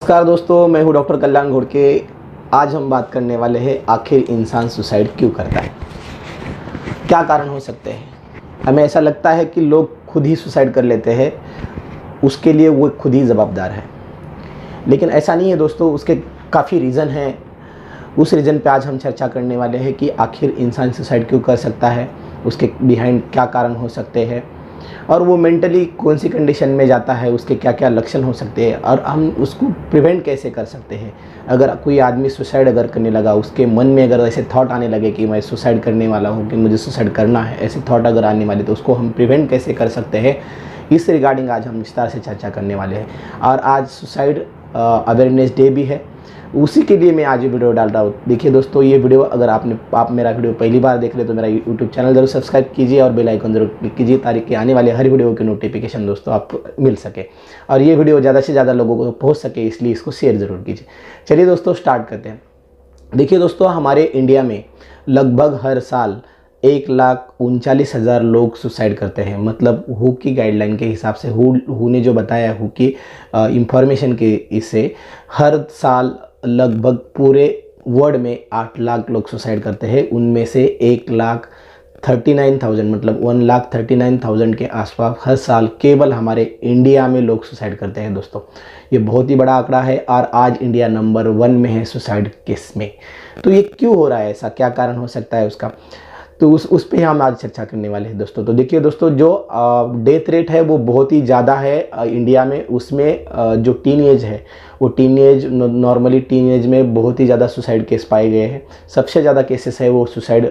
नमस्कार दोस्तों, मैं हूं डॉक्टर कल्याण घोड़के। आज हम बात करने वाले हैं आखिर इंसान सुसाइड क्यों करता है, क्या कारण हो सकते हैं। हमें ऐसा लगता है कि लोग खुद ही सुसाइड कर लेते हैं, उसके लिए वो खुद ही जवाबदार है, लेकिन ऐसा नहीं है दोस्तों। उसके काफ़ी रीज़न हैं। उस रीज़न पे आज हम चर्चा करने वाले हैं कि आखिर इंसान सुसाइड क्यों कर सकता है, उसके बिहाइंड क्या कारण हो सकते हैं और वो मेंटली कौन सी कंडीशन में जाता है, उसके क्या क्या लक्षण हो सकते हैं और हम उसको प्रिवेंट कैसे कर सकते हैं। अगर कोई आदमी सुसाइड अगर करने लगा, उसके मन में अगर ऐसे थॉट आने लगे कि मैं सुसाइड करने वाला हूँ, कि मुझे सुसाइड करना है, ऐसे थॉट अगर आने वाले तो उसको हम प्रिवेंट कैसे कर सकते हैं, इस रिगार्डिंग आज हम विस्तार से चर्चा करने वाले हैं। और आज सुसाइड अवेयरनेस डे भी है, उसी के लिए मैं आज ये वीडियो डाल रहा हूँ। देखिए दोस्तों, ये वीडियो अगर आप मेरा वीडियो पहली बार देख रहे तो मेरा यूट्यूब चैनल जरूर सब्सक्राइब कीजिए और बेल आइकन जरूर क्लिक कीजिए ताकि आने वाले हर वीडियो की नोटिफिकेशन दोस्तों आपको मिल सके और ये वीडियो ज़्यादा से ज़्यादा लोगों को पहुँच सके, इसलिए इसको शेयर ज़रूर कीजिए। चलिए दोस्तों, स्टार्ट करते हैं। देखिए दोस्तों, हमारे इंडिया में लगभग हर साल 1,39,000 लोग सुसाइड करते हैं। मतलब हु की गाइडलाइन के हिसाब से, हु ने जो बताया, हु की इंफॉर्मेशन के इससे हर साल लगभग पूरे वर्ल्ड में 8 लाख लोग सुसाइड करते हैं। उनमें से 1,39,000 मतलब 1,39,000 के आसपास हर साल केवल हमारे इंडिया में लोग सुसाइड करते हैं। दोस्तों, ये बहुत ही बड़ा आंकड़ा है और आज इंडिया नंबर 1 में है सुसाइड केस में। तो ये क्यों हो रहा है, ऐसा क्या कारण हो सकता है उसका, तो उस पे हम आज चर्चा करने वाले हैं दोस्तों। तो देखिए दोस्तों, जो डेथ रेट है वो बहुत ही ज़्यादा है इंडिया में। उसमें जो टीन एज है वो नॉर्मली टीन एज में बहुत ही ज़्यादा सुसाइड केस पाए गए हैं। सबसे ज़्यादा केसेस है वो सुसाइड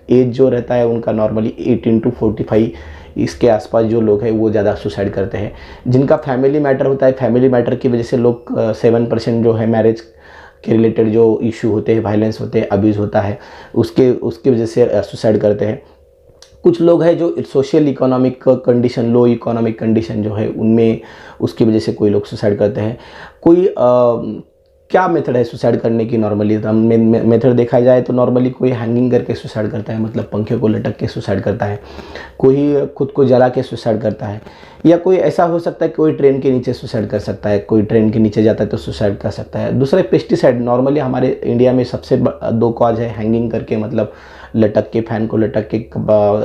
एज जो रहता है उनका नॉर्मली 18 to 45 इसके आसपास जो लोग हैं वो ज़्यादा सुसाइड करते हैं। जिनका फैमिली मैटर होता है, फैमिली मैटर की वजह से लोग 7% जो है मैरिज के रिलेटेड जो इशू होते हैं, वायलेंस होते हैं, अब्यूज़ होता है, उसके वजह से सुसाइड करते हैं। कुछ लोग हैं जो social economic condition, low economic condition जो है उनमें, उसकी वजह से कोई लोग सुसाइड करते हैं। कोई क्या मेथड है सुसाइड करने की। नॉर्मली मेथड देखा जाए तो नॉर्मली कोई हैंगिंग करके सुसाइड करता है, मतलब पंखे को लटक के सुसाइड करता है, कोई खुद को जला के सुसाइड करता है, या कोई ऐसा हो सकता है कोई ट्रेन के नीचे सुसाइड कर सकता है, कोई ट्रेन के नीचे जाता है तो सुसाइड कर सकता है। दूसरा पेस्टिसाइड। नॉर्मली हमारे इंडिया में सबसे 2 कॉज है हैंगिंग करके, मतलब लटक के, फैन को लटक के,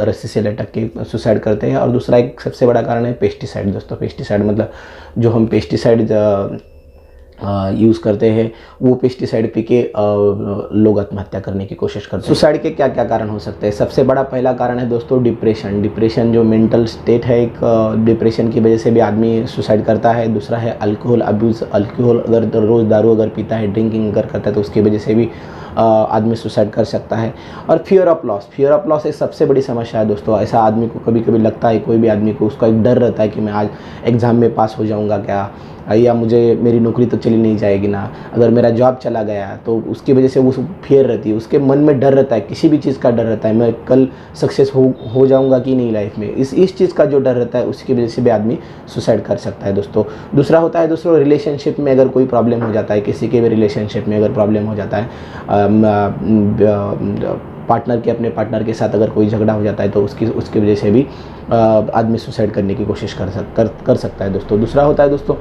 रस्सी से लटक के सुसाइड करते हैं, और दूसरा एक सबसे बड़ा कारण है पेस्टिसाइड। दोस्तों, पेस्टिसाइड मतलब जो हम पेस्टिसाइड यूज़ करते हैं वो पेस्टिसाइड पी के लोग आत्महत्या करने की कोशिश करते हैं। सुसाइड के क्या क्या कारण हो सकते हैं। सबसे बड़ा पहला कारण है दोस्तों डिप्रेशन। डिप्रेशन जो मेंटल स्टेट है, एक डिप्रेशन की वजह से भी आदमी सुसाइड करता है। दूसरा है अल्कोहल अब्यूज़। अल्कोहल अगर रोज़ दारू अगर पीता है, ड्रिंकिंग अगर करता है तो उसकी वजह से भी आदमी सुसाइड कर सकता है। और fear of loss. Fear of loss एक सबसे बड़ी समस्या है दोस्तों। ऐसा आदमी को कभी कभी लगता है, कोई भी आदमी को उसका एक डर रहता है कि मैं आज एग्ज़ाम में पास हो जाऊंगा क्या, या मुझे मेरी नौकरी तो चली नहीं जाएगी ना, अगर मेरा जॉब चला गया तो उसकी वजह से वो फियर रहती है, उसके मन में डर रहता है, किसी भी चीज़ का डर रहता है, मैं कल सक्सेस हो जाऊंगा कि नहीं लाइफ में। इस चीज़ का जो डर रहता है उसकी वजह से भी आदमी सुसाइड कर सकता है दोस्तों। दूसरा होता है दोस्तों रिलेशनशिप में अगर कोई प्रॉब्लम हो जाता है, किसी के भी रिलेशनशिप में अगर प्रॉब्लम हो जाता है, पार्टनर के, अपने पार्टनर के साथ अगर कोई झगड़ा हो जाता है तो उसकी वजह से भी आदमी सुसाइड करने की कोशिश कर सकता है दोस्तों। दूसरा होता है दोस्तों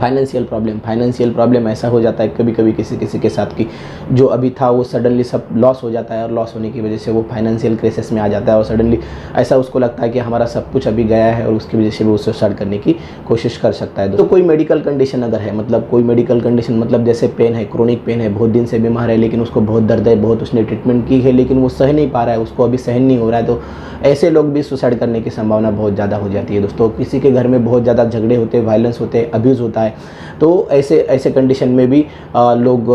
फाइनेंशियल प्रॉब्लम। फाइनेंशियल प्रॉब्लम ऐसा हो जाता है कभी कभी किसी के साथ कि जो अभी था वो सडनली सब लॉस हो जाता है, और लॉस होने की वजह से वो फाइनेंशियल क्राइसिस में आ जाता है और सडनली ऐसा उसको लगता है कि हमारा सब कुछ अभी गया है, और उसकी वजह से वो सुसाइड करने की कोशिश कर सकता है। तो कोई मेडिकल कंडीशन अगर है, मतलब कोई मेडिकल कंडीशन मतलब जैसे पेन है, क्रोनिक पेन है, बहुत दिन से बीमार है, लेकिन उसको बहुत दर्द है, बहुत उसने ट्रीटमेंट की है लेकिन वो सह नहीं पा रहा है, उसको अभी सहन नहीं हो रहा है, तो ऐसे लोग भी सुसाइड करने की संभावना बहुत ज़्यादा हो जाती है दोस्तों। किसी के घर में बहुत ज़्यादा झगड़े होते हैं, वायलेंस होते हैं, अब्यूज़ होता है, तो ऐसे कंडीशन में भी लोग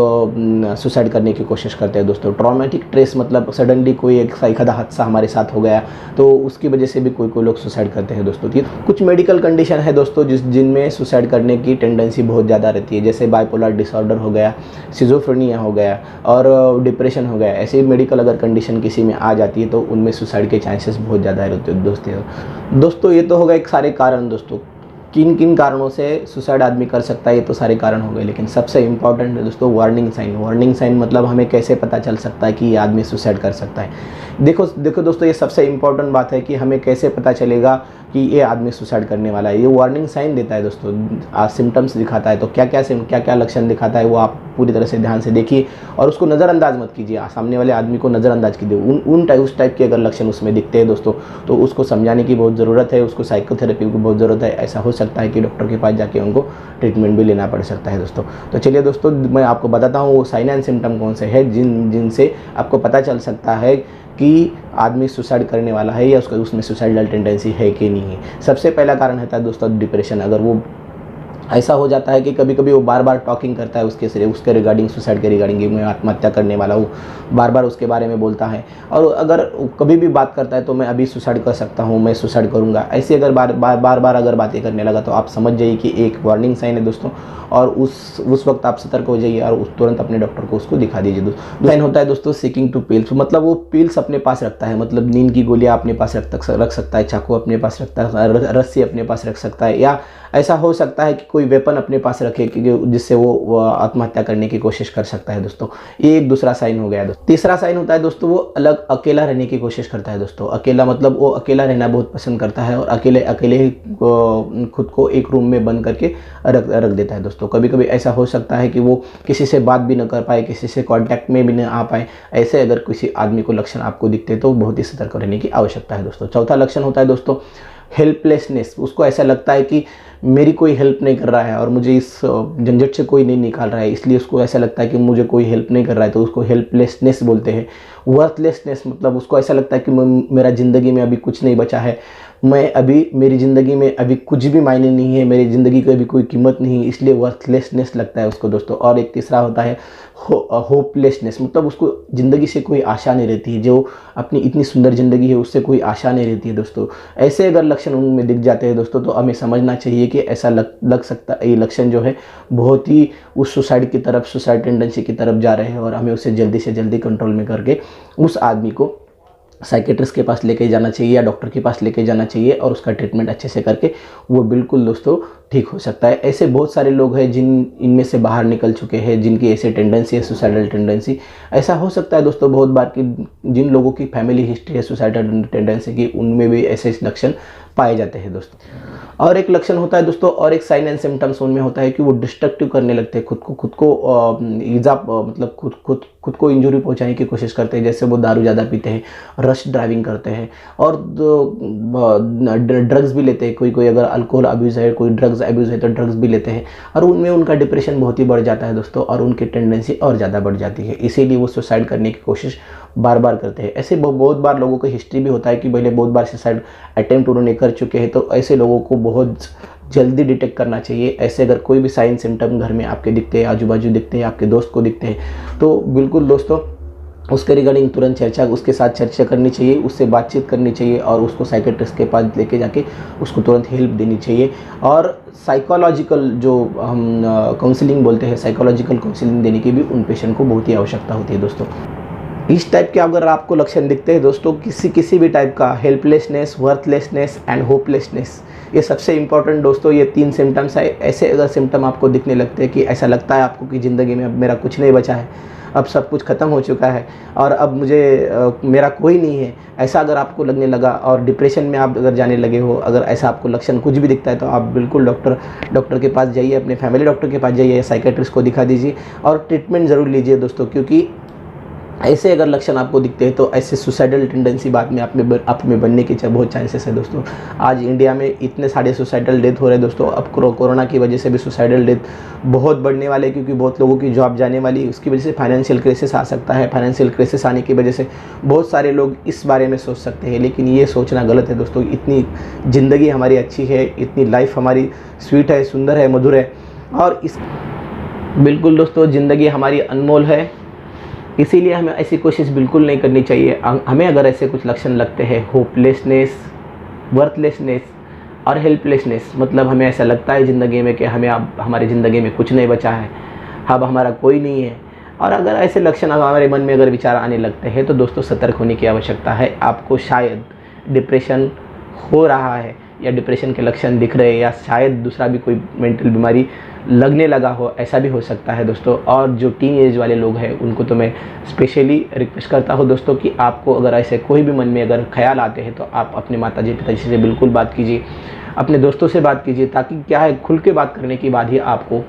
सुसाइड करने की कोशिश करते हैं दोस्तों। ट्रॉमेटिक स्ट्रेस मतलब सडनली कोई एक हादसा हमारे साथ हो गया तो उसकी वजह से भी कोई लोग सुसाइड करते हैं दोस्तों। कुछ मेडिकल कंडीशन है दोस्तों जिनमें सुसाइड करने की टेंडेंसी बहुत ज़्यादा रहती है, जैसे बाइपोलर डिसऑर्डर हो गया, सिजोफ्रेनिया हो गया और डिप्रेशन हो गया। ऐसी मेडिकल अगर कंडीशन किसी में आ जाती है तो उनमें सुसाइड के चांसेस बहुत ज़्यादा रहते हैं दोस्तों। ये तो होगा एक सारे कारण दोस्तों, किन किन कारणों से सुसाइड आदमी कर सकता है, ये तो सारे कारण हो गए, लेकिन सबसे इम्पॉर्टेंट है दोस्तों वार्निंग साइन। वार्निंग साइन मतलब हमें कैसे पता चल सकता है कि ये आदमी सुसाइड कर सकता है। देखो दोस्तों, ये सबसे इम्पॉर्टेंट बात है कि हमें कैसे पता चलेगा कि ये आदमी सुसाइड करने वाला है। ये वार्निंग साइन देता है दोस्तों, सिम्टम्स दिखाता है। तो क्या क्या लक्षण दिखाता है वो आप पूरी तरह से ध्यान से देखिए और उसको नज़रअंदाज मत कीजिए, सामने वाले आदमी को नज़रअंदाज कीजिए। उस टाइप के अगर लक्षण उसमें दिखते हैं दोस्तों तो उसको समझाने की बहुत ज़रूरत है, उसको साइकोथेरेपी की बहुत ज़रूरत है। ऐसा हो सकता है कि डॉक्टर के पास जाके उनको ट्रीटमेंट भी लेना पड़ सकता है दोस्तों। तो चलिए दोस्तों, मैं आपको बताता हूँ वो साइन एंड सिम्टम कौन से हैं जिनसे आपको पता चल सकता है कि आदमी सुसाइड करने वाला है या उसमें सुसाइडल टेंडेंसी है कि नहीं है। सबसे पहला कारण होता है दोस्तों डिप्रेशन। अगर वो ऐसा हो जाता है कि कभी कभी वो बार बार टॉकिंग करता है उसके रिगार्डिंग, सुसाइड के रिगार्डिंग, मैं आत्महत्या करने वाला हूँ, बार बार उसके बारे में बोलता है। और अगर कभी भी बात करता है तो मैं अभी सुसाइड कर सकता हूँ, मैं सुसाइड करूँगा, ऐसे अगर बार बार अगर बातें करने लगा तो आप समझ जाइए कि एक वार्निंग साइन है दोस्तों। और उस वक्त आप सतर्क हो जाइए और तुरंत अपने डॉक्टर को उसको दिखा दीजिए दोस्तों। साइन होता है दोस्तों सीकिंग टू पिल्स, मतलब वो पिल्स अपने पास रखता है, मतलब नींद की गोलियाँ अपने पास रख सकता है, चाकू अपने पास रखता है, रस्सी अपने पास रख सकता है, या ऐसा हो सकता है कि कोई वेपन अपने पास रखे जिससे वो आत्महत्या करने की कोशिश कर सकता है दोस्तों। ये एक दूसरा साइन हो गया दोस्तों। तीसरा साइन होता है दोस्तों वो अकेला रहने की कोशिश करता है दोस्तों। अकेला मतलब वो अकेला रहना बहुत पसंद करता है और अकेले ही खुद को एक रूम में बंद करके रख देता है दोस्तों। कभी कभी ऐसा हो सकता है कि वो किसी से बात भी न कर पाए, किसी से कांटेक्ट में भी न आ पाए। ऐसे अगर किसी आदमी को लक्षण आपको दिखते तो बहुत ही सतर्क रहने की आवश्यकता है दोस्तों। चौथा लक्षण होता है दोस्तों हेल्पलेसनेस। उसको ऐसा लगता है कि मेरी कोई हेल्प नहीं कर रहा है और मुझे इस झंझट से कोई नहीं निकाल रहा है, इसलिए उसको ऐसा लगता है कि मुझे कोई हेल्प नहीं कर रहा है, तो उसको हेल्पलेसनेस बोलते हैं। वर्थलेसनेस मतलब उसको ऐसा लगता है कि मेरा ज़िंदगी में अभी कुछ नहीं बचा है, मेरी ज़िंदगी में अभी कुछ भी मायने नहीं है, मेरी ज़िंदगी की अभी कोई कीमत नहीं है, इसलिए वर्थलेसनेस लगता है उसको दोस्तों। और एक तीसरा होता है होपलेसनेस, मतलब उसको ज़िंदगी से कोई आशा नहीं रहती है, जो अपनी इतनी सुंदर ज़िंदगी है उससे कोई आशा नहीं रहती है दोस्तों। ऐसे अगर लक्षण उनमें दिख जाते हैं दोस्तों तो हमें समझना चाहिए कि ऐसा लग सकता है, ये लक्षण जो है बहुत ही उस सुसाइड की तरफ, सुसाइड टेंडेंसी की तरफ जा रहे हैं और हमें उसे जल्दी से जल्दी कंट्रोल में करके उस आदमी को साइकेट्रिस्ट के पास लेके जाना चाहिए या डॉक्टर के पास लेके जाना चाहिए और उसका ट्रीटमेंट अच्छे से करके वो बिल्कुल दोस्तों ठीक हो सकता है। ऐसे बहुत सारे लोग हैं इनमें से बाहर निकल चुके हैं, जिनकी ऐसे टेंडेंसी है, सुसाइडल टेंडेंसी। ऐसा हो सकता है दोस्तों बहुत बार कि जिन लोगों की फैमिली हिस्ट्री है सुसाइडल टेंडेंसी की, उनमें भी ऐसे लक्षण पाए जाते हैं दोस्तों। और एक लक्षण होता है दोस्तों, और एक साइन एंड सिम्टम्स उनमें होता है कि वो डिस्ट्रक्टिव करने लगते हैं, खुद को ईजा मतलब खुद को इंजरी पहुंचाने की कोशिश करते हैं। जैसे वो दारू ज़्यादा पीते हैं, रश ड्राइविंग करते हैं और ड्रग्स भी लेते हैं। कोई अगर अल्कोहल अब्यूज़ है, कोई ड्रग्स अब्यूज़ है तो ड्रग्स भी लेते हैं और उनमें उनका डिप्रेशन बहुत ही बढ़ जाता है दोस्तों और उनकी टेंडेंसी और ज़्यादा बढ़ जाती है, इसीलिए वो सुसाइड करने की कोशिश बार बार करते हैं। ऐसे बहुत बार लोगों की हिस्ट्री भी होता है कि पहले बहुत बार सुसाइड अटेम्प्ट उन्होंने कर चुके हैं, तो ऐसे लोगों को बहुत जल्दी डिटेक्ट करना चाहिए। ऐसे अगर कोई भी साइन सिम्टम घर में आपके दिखते हैं, आजू बाजू दिखते हैं, आपके दोस्त को दिखते हैं, तो बिल्कुल दोस्तों उसके रिगार्डिंग तुरंत उसके साथ चर्चा करनी चाहिए, उससे बातचीत करनी चाहिए और उसको साइकेट्रिस्ट के पास लेके जाके उसको तुरंत हेल्प देनी चाहिए। और साइकोलॉजिकल जो हम काउंसलिंग बोलते हैं, साइकोलॉजिकल काउंसलिंग देने की भी उन पेशेंट को बहुत ही आवश्यकता होती है दोस्तों। इस टाइप के अगर आपको लक्षण दिखते हैं दोस्तों, किसी भी टाइप का, हेल्पलेसनेस, वर्थलेसनेस एंड होपलेसनेस, ये सबसे इंपॉर्टेंट दोस्तों ये 3 सिम्टम्स है। ऐसे अगर सिम्टम आपको दिखने लगते हैं कि ऐसा लगता है आपको कि ज़िंदगी में अब मेरा कुछ नहीं बचा है, अब सब कुछ ख़त्म हो चुका है और अब मेरा कोई नहीं है, ऐसा अगर आपको लगने लगा और डिप्रेशन में आप अगर जाने लगे हो, अगर ऐसा आपको लक्षण कुछ भी दिखता है तो आप बिल्कुल डॉक्टर के पास जाइए, अपने फैमिली डॉक्टर के पास जाइए, साइकेट्रिस्ट को दिखा दीजिए और ट्रीटमेंट ज़रूर लीजिए दोस्तों। क्योंकि ऐसे अगर लक्षण आपको दिखते हैं तो ऐसे सुसाइडल टेंडेंसी बाद में आप में बनने के बहुत चांसेस है दोस्तों। आज इंडिया में इतने सारे सुसाइडल डेथ हो रहे हैं दोस्तों। अब कोरोना की वजह से भी सुसाइडल डेथ बहुत बढ़ने वाले, क्योंकि बहुत लोगों की जॉब जाने वाली, उसकी वजह से फाइनेंशियल क्राइसिस आ सकता है। फाइनेंशियल क्राइसिस आने की वजह से बहुत सारे लोग इस बारे में सोच सकते हैं, लेकिन ये सोचना गलत है दोस्तों। इतनी ज़िंदगी हमारी अच्छी है, इतनी लाइफ हमारी स्वीट है, सुंदर है, मधुर है और बिल्कुल दोस्तों ज़िंदगी हमारी अनमोल है, इसीलिए हमें ऐसी कोशिश बिल्कुल नहीं करनी चाहिए। हमें अगर ऐसे कुछ लक्षण लगते हैं, होपलेसनेस, वर्थलेसनेस और हेल्पलेसनेस, मतलब हमें ऐसा लगता है ज़िंदगी में कि अब हमारी ज़िंदगी में कुछ नहीं बचा है, अब हमारा कोई नहीं है, और अगर ऐसे लक्षण हमारे मन में अगर विचार आने लगते हैं तो दोस्तों सतर्क होने की आवश्यकता है। आपको शायद डिप्रेशन हो रहा है या डिप्रेशन के लक्षण दिख रहे हैं या शायद दूसरा भी कोई मेंटल बीमारी लगने लगा हो, ऐसा भी हो सकता है दोस्तों। और जो टीन एज वाले लोग हैं उनको तो मैं स्पेशली रिक्वेस्ट करता हूँ दोस्तों कि आपको अगर ऐसे कोई भी मन में अगर ख्याल आते हैं तो आप अपने माताजी पिताजी से बिल्कुल बात कीजिए, अपने दोस्तों से बात कीजिए, ताकि क्या है, खुल के बात करने के बाद ही आपको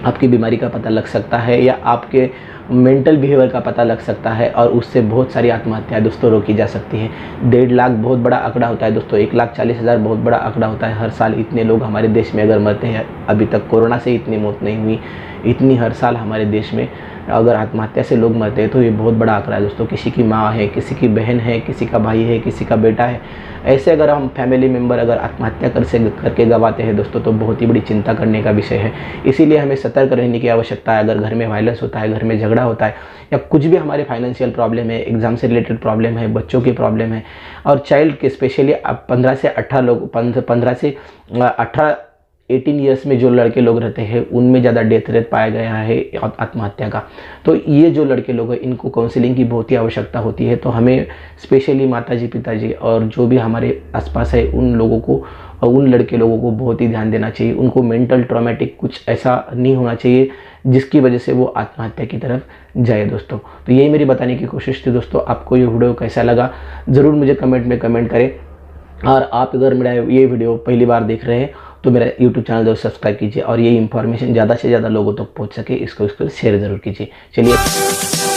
आपकी बीमारी का पता लग सकता है या आपके मेंटल बिहेवियर का पता लग सकता है, और उससे बहुत सारी आत्महत्याएं दोस्तों रोकी जा सकती हैं। 1.5 लाख बहुत बड़ा आंकड़ा होता है दोस्तों, 1,40,000 बहुत बड़ा आंकड़ा होता है। हर साल इतने लोग हमारे देश में अगर मरते हैं, अभी तक कोरोना से इतनी मौत नहीं हुई, इतनी हर साल हमारे देश में अगर आत्महत्या से लोग मरते हैं तो ये बहुत बड़ा आंकड़ा है दोस्तों। किसी की माँ है, किसी की बहन है, किसी का भाई है, किसी का बेटा है, ऐसे अगर हम फैमिली मेम्बर अगर आत्महत्या करके गवाते हैं दोस्तों तो बहुत ही बड़ी चिंता करने का विषय है। इसीलिए हमें सतर्क रहने की आवश्यकता है। अगर घर में वायलेंस होता है, घर में झगड़ा होता है, या कुछ भी हमारे फाइनेंशियल प्रॉब्लम है, एग्जाम से रिलेटेड प्रॉब्लम है, बच्चों की प्रॉब्लम है, और चाइल्ड के स्पेशली 15 से 18 लोग 15 से 18 ईयर्स में जो लड़के लोग रहते हैं उनमें ज़्यादा डेथ रेट पाया गया है आत्महत्या का। तो ये जो लड़के लोग हैं इनको काउंसलिंग की बहुत ही आवश्यकता होती है। तो हमें स्पेशली माताजी पिताजी और जो भी हमारे आसपास है उन लोगों को और उन लड़के लोगों को बहुत ही ध्यान देना चाहिए। उनको मेंटल ट्रॉमेटिक कुछ ऐसा नहीं होना चाहिए जिसकी वजह से वो आत्महत्या की तरफ जाए दोस्तों। तो यही मेरी बताने की कोशिश थी दोस्तों। आपको ये वीडियो कैसा लगा ज़रूर मुझे कमेंट में कमेंट करें, और आप अगर मेरा ये वीडियो पहली बार देख रहे हैं तो मेरा यूट्यूब चैनल जरूर सब्सक्राइब कीजिए, और ये इंफॉर्मेशन ज़्यादा से ज़्यादा लोगों तक पहुंच सके इसको शेयर ज़रूर कीजिए। चलिए।